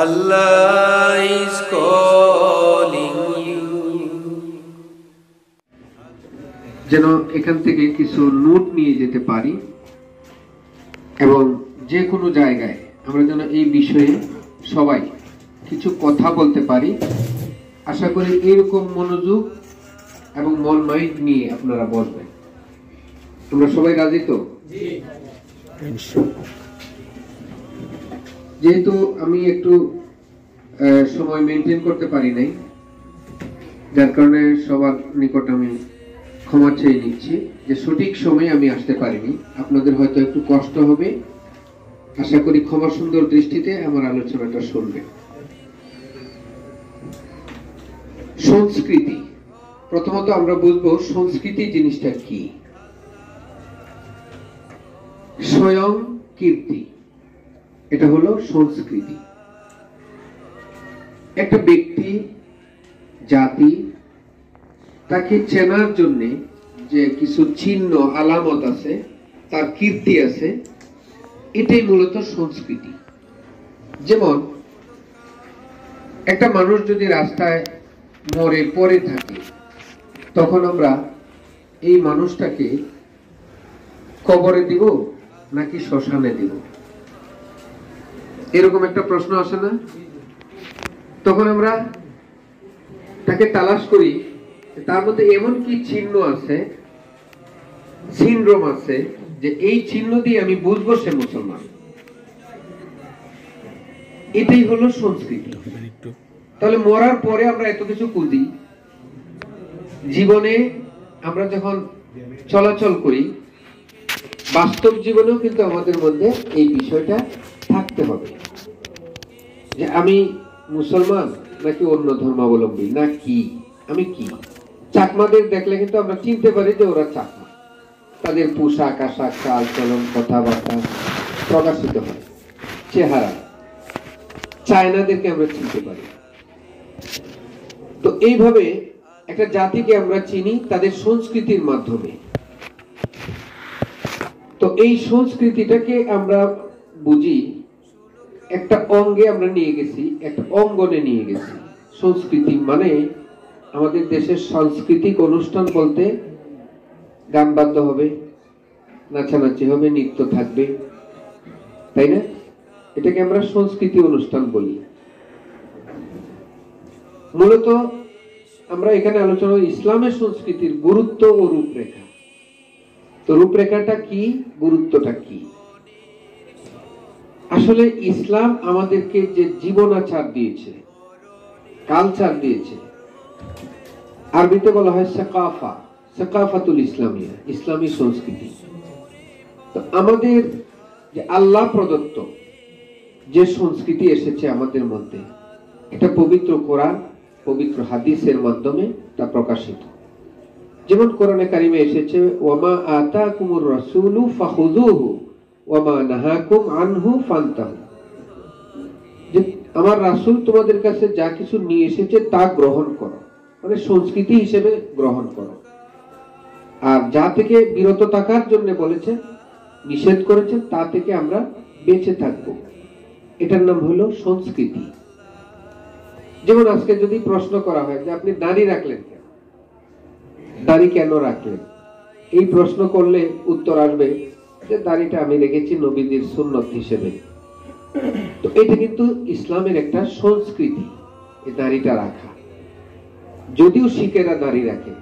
Allah is calling you. যেন এখান থেকে কিছু নোট নিয়ে যেতে পারি এবং যে কোনো জায়গায় আমরা যেন এই বিষয়ে সবাই কিছু কথা বলতে পারি। আশা করি এরকম মনোযোগ এবং মন মাইন্ড নিয়ে আপনারা বসবেন। তোমরা সবাই রাজি তো? যেহেতু আমি একটু সময় মেনটেন করতে পারি নাই, যার কারণে সবার নিকট আমি ক্ষমা চেয়ে নিচ্ছি যে সঠিক সময়ে আমি আসতে পারিনি। আপনাদের হয়তো একটু কষ্ট হবে, আশা করি ক্ষমা সুন্দর দৃষ্টিতে আমার আলোচনাটা শুনবেন। সংস্কৃতি, প্রথমত আমরা বুঝবো সংস্কৃতি জিনিসটা কি। স্বয়ং কীর্তি, এটা হলো সংস্কৃতি। একটা ব্যক্তি, জাতি, তাকে চেনার জন্য যে কিছু চিহ্ন আলামত আছে, তার কীর্তি আছে, এটাই মূলত সংস্কৃতি। যেমন একটা মানুষ যদি রাস্তায় মরে পড়ে থাকে, তখন আমরা এই মানুষটাকে কবরে দিব নাকি শ্মশানে দিব, এরকম একটা প্রশ্ন আসে না? তখন আমরা তাকে তালাশ করি, তার মধ্যে এমন কি চিহ্ন আছে, সিনড্রোম আছে, যে এই চিহ্ন দিয়ে আমি বুঝবো সে মুসলমান। এটাই হলো সংস্কৃতি। তাহলে মরার পরে আমরা এত কিছু খুঁজি, জীবনে আমরা যখন চলাচল করি, বাস্তব জীবনেও কিন্তু আমাদের মধ্যে এই বিষয়টা থাকতে হবে যে আমি মুসলমান নাকি অন্য ধর্মাবলম্বী, না কি আমি কি। চাকমাদের দেখলে কিন্তু আমরা চিনতে পারি যে ওরা চাকমা, তাদের পোশাক আশাক, চাল চলন, কথাবার্তা প্রকাশিত হয়, চেহারা। চায়নাদেরকে আমরা চিনতে পারি। তো এইভাবে একটা জাতিকে আমরা চিনি তাদের সংস্কৃতির মাধ্যমে। তো এই সংস্কৃতিটাকে আমরা বুঝি একটা অঙ্গে আমরা নিয়ে গেছি, একটা অঙ্গনে নিয়ে গেছি। সংস্কৃতি মানে আমাদের দেশের সাংস্কৃতিক অনুষ্ঠান বলতে গান বাদ্য হবে, নাচানাচি হবে, নৃত্য থাকবে, তাই না? এটাকে আমরা সংস্কৃতি অনুষ্ঠান বলি। মূলত আমরা এখানে আলোচনা ইসলামের সংস্কৃতির গুরুত্ব ও রূপরেখা। তো রূপরেখাটা কি, গুরুত্বটা কি? আসলে ইসলাম আমাদেরকে যে জীবনাচার দিয়েছে, কালচার দিয়েছে, আরবিতে বলা হয় সাকাফা, সাকাফাতুল ইসলামিয়া, ইসলামী সংস্কৃতি। তো আমাদের যে আল্লাহ প্রদত্ত যে সংস্কৃতি এসেছে আমাদের মধ্যে, এটা পবিত্র কোরআন, পবিত্র হাদিসের মাধ্যমে তা প্রকাশিত। যেমন কোরআনে কারিমে এসেছে, ওয়ামা আতাকুমুর রাসূলু ফাখুযুহু ওয়ামা নাহাকুম আনহু ফান্তাহু, যে আমার রাসূল তোমাদের কাছে যা কিছু নিয়ে এসেছে তা গ্রহণ করো, মানে সংস্কৃতি হিসেবে গ্রহণ করো। আর যা থেকে বিরত থাকার জন্য বলেছে, নিষেধ করেছে, তা থেকে আমরা বেঁচে থাকব। এটার নাম হলো সংস্কৃতি। যেমন আজকে যদি প্রশ্ন করা হয় যে আপনি দাড়ি রাখলেন কেন, দাড়ি কেন রাখলেন, এই প্রশ্ন করলে উত্তর আসবে যে দাড়িটা আমি রেখেছি নবীদের সুন্নত হিসেবে। তো এটা কিন্তু ইসলামের একটা সংস্কৃতি, এই দাড়িটা রাখা। যদিও শিখেরা দাড়ি রাখে,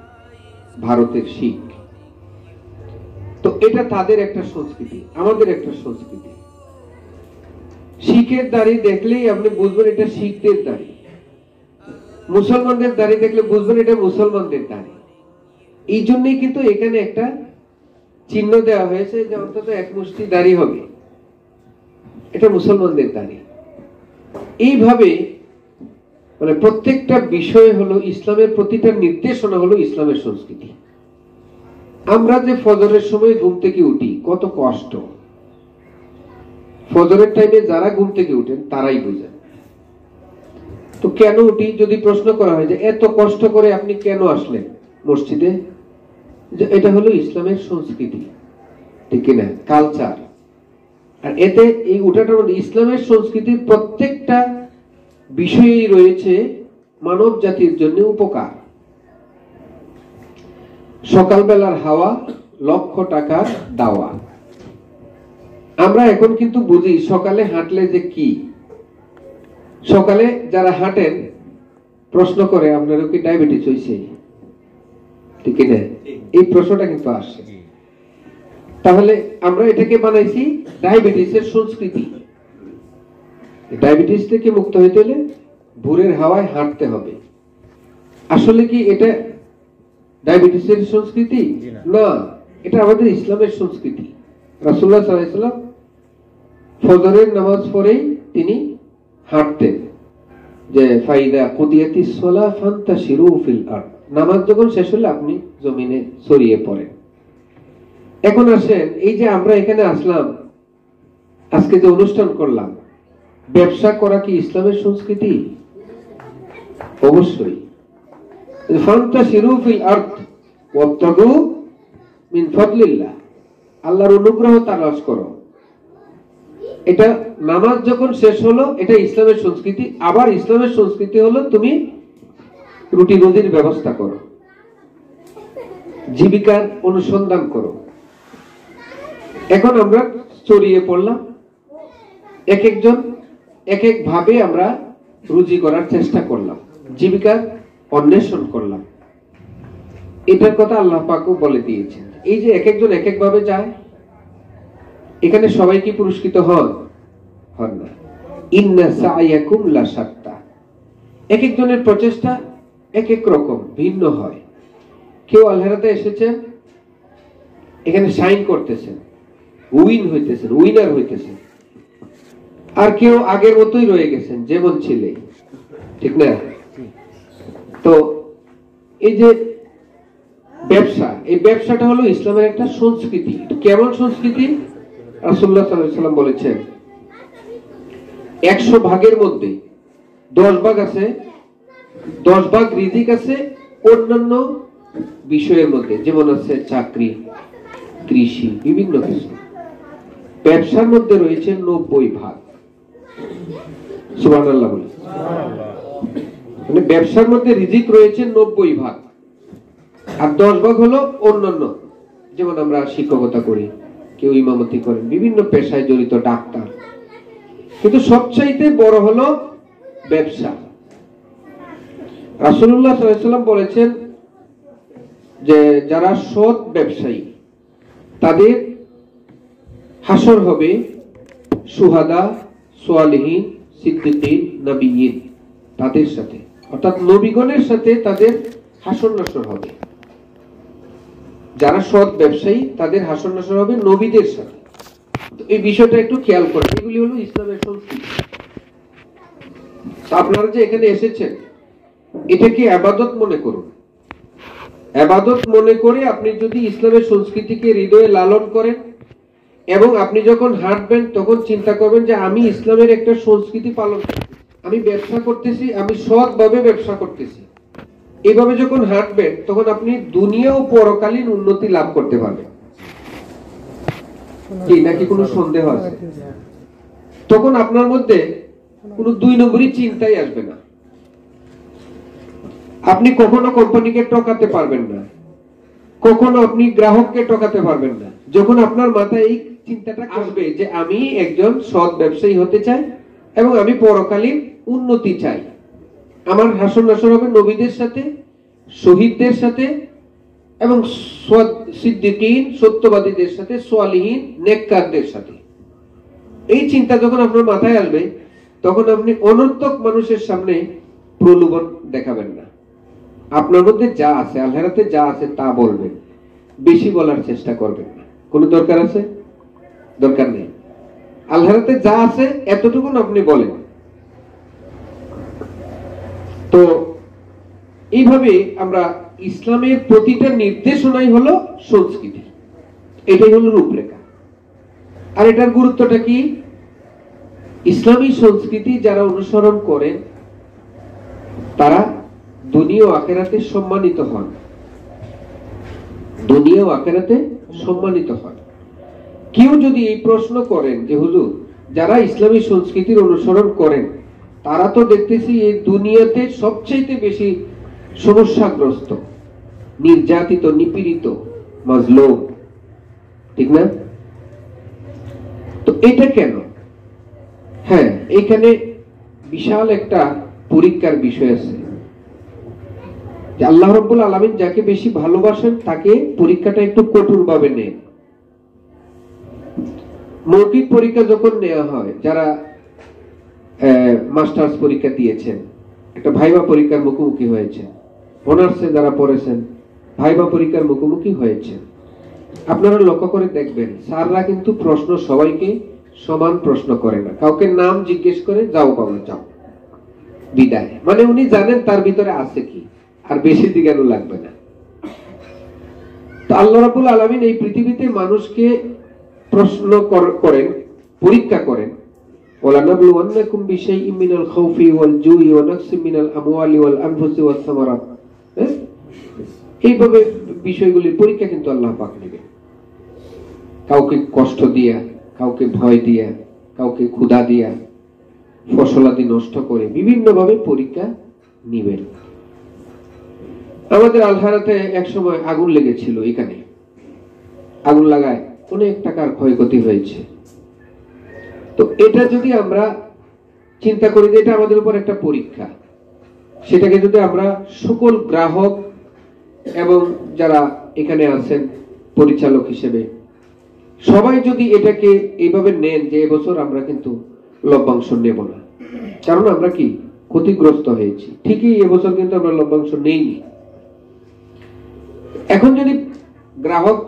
ভারতের শিখ, তো এটা তাদের একটা সংস্কৃতি, আমাদের একটা সংস্কৃতি। শিখের দাড়ি দেখলেই আপনি বুঝবেন এটা শিখদের দাড়ি, মুসলমানদের দাড়ি দেখলে বুঝবেন এটা মুসলমানদের দাড়ি। এই জন্যই কিন্তু এখানে একটা চিহ্ন দেওয়া হয়েছে যে অন্তত এক মুষ্টি দাড়ি হবে, এটা মুসলমানদের দাড়ি। এইভাবে মানে প্রত্যেকটা বিষয় হলো ইসলামের, প্রতিটা নির্দেশনা হলো ইসলামের সংস্কৃতি। আমরা যে ফজরের সময় ঘুম থেকে উঠি, কত কষ্ট। ফজরের টাইমে যারা ঘুম থেকে উঠেন তারাই বুঝেন। তো কেন উঠি যদি প্রশ্ন করা হয় যে এত কষ্ট করে আপনি কেন আসলেন মসজিদে, যে এটা হলো ইসলামের সংস্কৃতি, ঠিক কিনা, কালচার। আর এতে এই উঠাটার মধ্যে ইসলামের সংস্কৃতির প্রত্যেকটা বিষয়েই রয়েছে মানব জাতির জন্য উপকার। সকালবেলার হাওয়া লক্ষ টাকার দাওয়া। আমরা এখন কিন্তু বুঝি সকালে হাঁটলে যে কি। সকালে যারা হাঁটেন প্রশ্ন করে আপনারও কি ডায়াবেটিস হয়েছে, ঠিক না? এই প্রশ্নটা কিন্তু আসে। তাহলে আমরা এটাকে বানাইছি ডায়াবেটিসের সংস্কৃতি। ডায়াবেটিস থেকে মুক্ত হইতে হলে ভোরের হাওয়ায় হাঁটতে হবে। আসলে কি এটা ডায়াবেটিসের সংস্কৃতি? না, এটা আমাদের ইসলামের সংস্কৃতি। রাসূলুল্লাহ সাল্লাল্লাহু আলাইহি ওয়াসাল্লাম ফজরের নামাজ পড়েই তিনি হাঁটতেন, যে ফাইদা কুদিয়াতিস সালাহ ফান্তাশিরু ফিল আরদ, নামাজ যখন শেষ হলে আপনি জমিনে ছড়িয়ে পড়েন। এখন আসেন, এই যে আমরা এখানে আসলাম, আজকে যে অনুষ্ঠান করলাম, ব্যবসা করা কি ইসলামের সংস্কৃতি? অবশ্যই। ফান্তাশিরু ফিল আরদ ওয়াবতাগু মিন ফাদলিল্লাহ, আল্লাহর অনুগ্রহ তালাশ করো। এটা নামাজ যখন শেষ হলো, এটা ইসলামের সংস্কৃতি। আবার ইসলামের সংস্কৃতি হলো তুমি রুটি রুজির ব্যবস্থা করো, জীবিকার অনুসন্ধান করো। এখন আমরা ছড়িয়ে পড়লাম, এক একজন এক এক ভাবে আমরা রুজি করার চেষ্টা করলাম, জীবিকার অন্বেষণ করলাম। এটার কথা আল্লাহ পাকও বলে দিয়েছেন। এই যে এক একজন এক এক ভাবে যায়, এখানে সবাই কি পুরস্কৃত হন? হন না। ইন্না সা'য়াকুম লাশাত্তা, এক একজনের প্রচেষ্টা এক এক রকম, ভিন্ন হয়। কেউ আল্লাহতে এসেছেন, এখানে শাইন করতেছেন, উইনার হইতেছেন। আর কেউ আগের মতোই রয়ে গেছেন যেমন ছিলেন, ঠিক না? তো এই যে ব্যবসা, এই ব্যবসাটা হলো ইসলামের একটা সংস্কৃতি। কেমন সংস্কৃতি? রাসূলুল্লাহ সাল্লাল্লাহু আলাইহি ওয়াসাল্লাম বলেছেন 100 ভাগের মধ্যে 10 ভাগ আছে, 10 ভাগ রিজিক আছে অন্যান্য বিষয়ের মধ্যে, যেমন আছে চাকরি, কৃষি, বিভিন্ন কিছু। ব্যবসার মধ্যে রয়েছে 90 ভাগ। সুবহানাল্লাহ বলে। মানে ব্যবসার মধ্যে রিজিক রয়েছে 90 ভাগ, আর 10 ভাগ হলো অন্যান্য। যেমন আমরা শিক্ষকতা করি, কেউ ইমামতি করেন, বিভিন্ন পেশায় জড়িত, ডাক্তার। কিন্তু সবচাইতে বড় হলো ব্যবসা। রাসূলুল্লাহ সাল্লাল্লাহু আলাইহি ওয়াসাল্লাম বলেছেন যে যারা সৎ ব্যবসায়ী, তাদের হাসর হবে শুহাদা, সালিহিন, সিদ্দিকিন, নবিয়্যিন, তাদের সাথে, অর্থাৎ নবীগণের সাথে তাদের হাসর নাসর হবে। যারা সৎ ব্যবসায়ী তাদের হাসর নাসর হবে নবীদের সাথে। এই বিষয়টা একটু খেয়াল করেন, এগুলি হলো ইসলামের সংস্কৃতি। আপনারা যে এখানে এসেছেন, এটাকে ইবাদত মনে করুন। ইবাদত মনে করে আপনি যদি ইসলামের সংস্কৃতিকে হৃদয়ে লালন করেন, এবং আপনি যখন হাঁটবেন তখন চিন্তা করবেন যে আমি ইসলামের একটা সংস্কৃতি পালন করছি, আমি ব্যবসা করতেছি, আমি সৎভাবে ব্যবসা করতেছি। এইভাবে যখন হাঁটবেন তখন আপনি দুনিয়া ও পরকালীন উন্নতি লাভ করতে পারবেন। কি নাকি কোনো সন্দেহ আছে? তখন আপনার মধ্যে কোনো 2 নম্বরই চিন্তাই আসবে না। আপনি কখনো কোম্পানিকে ঠকাতে পারবেন না, কখনো আপনি গ্রাহককে ঠকাতে পারবেন না। যখন আপনার মাথায় এই চিন্তাটা আসবে যে আমি একজন সৎ ব্যবসায়ী হতে চাই এবং আমি পরকালীন উন্নতি চাই, আমার হাসর নাসর হবে নবীদের সাথে, শহীদদের সাথে, এবং সিদ্দিকিন, সত্যবাদীদের সাথে, সালিহিন, নেককারদের সাথে। এই চিন্তা যখন আপনার মাথায় আসবে তখন আপনি অনর্থক মানুষের সামনে প্রলোভন দেখাবেন না। আপনার মধ্যে যা আছে, আল্লাহতে যা আছে তা বলবেন, বেশি বলার চেষ্টা করবেন না। কোনো দরকার আছে? দরকার নেই। আল্লাহতে যা আছে এতটুকু আপনি বলেন। তো এইভাবে আমরা ইসলামের প্রতিটা নির্দেশনাই হলো সংস্কৃতি, এটাই হলো রূপরেখা। আর এটার গুরুত্বটা কি? ইসলামী সংস্কৃতি যারা অনুসরণ করেন তারা দুনিয়া ও আখিরাতে সম্মানিত হন, দুনিয়া ও আখিরাতে সম্মানিত হন। কেউ যদি এই প্রশ্ন করেন যে হুজুর, যারা ইসলামী সংস্কৃতির অনুসরণ করেন তারা তো দেখতেছি এই দুনিয়াতে সবচেয়ে বেশি সমস্যাগ্রস্ত, নির্যাতিত, নিপীড়িত, মাজলুম, ঠিক না? তো এটা কেন? হ্যাঁ, এখানে বিশাল একটা পরীক্ষার বিষয় আছে। আল্লাহ রাব্বুল আলামিন যাকে বেশি ভালোবাসেন তাকে পরীক্ষাটা একটু কঠোর ভাবে নেন। মৌখিক পরীক্ষা যখন নেওয়া হয়, যারা মাস্টার্স পরীক্ষা দিয়েছেন, একটা ভাইবা পরীক্ষার মুখোমুখি হয়েছে, অনার্সে যারা পড়েছেন ভাইবা পরীক্ষার মুখোমুখি হয়েছে, আপনারা লক্ষ্য করে দেখবেন স্যাররা কিন্তু প্রশ্ন সবাইকে সমান প্রশ্ন করে না। কাউকে নাম জিজ্ঞেস করে, যাও বাবা যাও, বিদায়। মানে উনি জানেন তার ভিতরে আছে কি, আর বেশি দিগানো লাগবে না। তো আল্লাহ রাব্বুল আলামিন এই পৃথিবীতে মানুষকে প্রশ্ন করেন, পরীক্ষা করেন। ওয়ালানাবলুওয়ান্নাকুম বিশাইইম মিনাল খাউফি ওয়াল জুই ওয়া নাকসিম মিনাল আমওয়ালি ওয়াল আনফুসি ওয়াস সামারাত। এইভাবে বিষয়গুলির পরীক্ষা কিন্তু আল্লাহ পাক নেবেন। কাউকে কষ্ট দিয়া, কাউকে ভয় দিয়া, কাউকে ক্ষুধা দিয়া, ফসলাদি নষ্ট করে বিভিন্ন ভাবে পরীক্ষা নিবেন। আমাদের আলহারাতে এক সময় আগুন লেগেছিল, এখানে আগুন লাগায় অনেক টাকার ক্ষয়ক্ষতি হয়েছে। তো এটা যদি আমরা চিন্তা করি যে এটা আমাদের উপর একটা পরীক্ষা, সেটাকে যদি আমরা সকল গ্রাহক এবং যারা এখানে আছেন পরিচালক হিসেবে সবাই যদি এটাকে এইভাবে নেন যে এবছর আমরা কিন্তু লভ্যাংশ নেব না, কারণ আমরা কি ক্ষতিগ্রস্ত হয়েছি, ঠিকই এবছর কিন্তু আমরা লভ্যাংশ নেইনি। এখন যদি গ্রাহক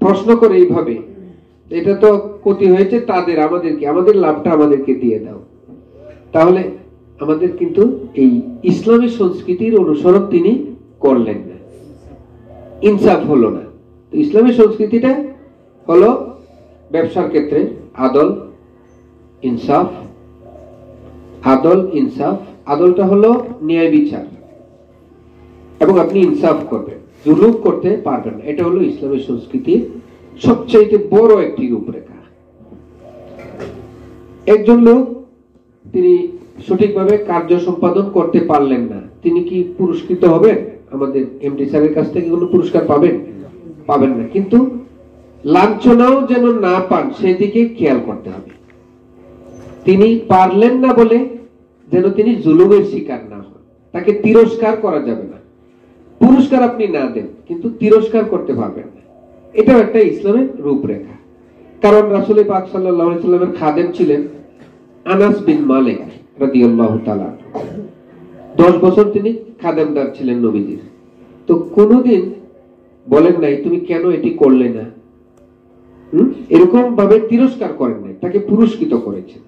প্রশ্ন করে এইভাবে, এটা তো ক্ষতি হয়েছে তাদের, আমাদের কি, আমাদের লাভটা আমাদেরকে দিয়ে দাও, তাহলে আমাদের কিন্তু এই ইসলামী সংস্কৃতির অনুসরণ তিনি করলেন না, ইনসাফ হলো না। তো ইসলামী সংস্কৃতিটা হলো ব্যবসার ক্ষেত্রে আদল ইনসাফ। আদল ইনসাফ, আদলটা হলো ন্যায় বিচার, এবং আপনি ইনসাফ করবেন, জুলুম করতে পারবেন না। এটা হলো ইসলামী সংস্কৃতির সবচেয়ে বড় একটি রূপরেখা। একজন লোক তিনি সঠিকভাবে কার্য সম্পাদন করতে পারলেন না, তিনি কি পুরস্কৃত হবেন? আমাদের এমডি স্যারের কাছ থেকে কোনো পুরস্কার পাবেন? পাবেন না। কিন্তু লাঞ্ছনাও যেন না পান সেদিকে খেয়াল করতে হবে। তিনি পারলেন না বলে যেন তিনি জুলুমের শিকার না হন, তাকে তিরস্কার করা যাবে না। পুরস্কার আপনি না দেন, কিন্তু তিরস্কার করতে পারবেন না। এটাও একটা ইসলামের রূপরেখা। কারণ রাসূল পাক সাল্লাল্লাহু আলাইহি সাল্লামের খাদেম ছিলেন আনাস বিন মালিক রাদিয়াল্লাহু তাআলা। 10 বছর তিনি খাদেমদার ছিলেন নবীজির। তো কোনদিন বলেন নাই তুমি কেন এটি করলে না, এরকম ভাবে তিরস্কার করেন নাই, তাকে পুরস্কৃত করেছেন।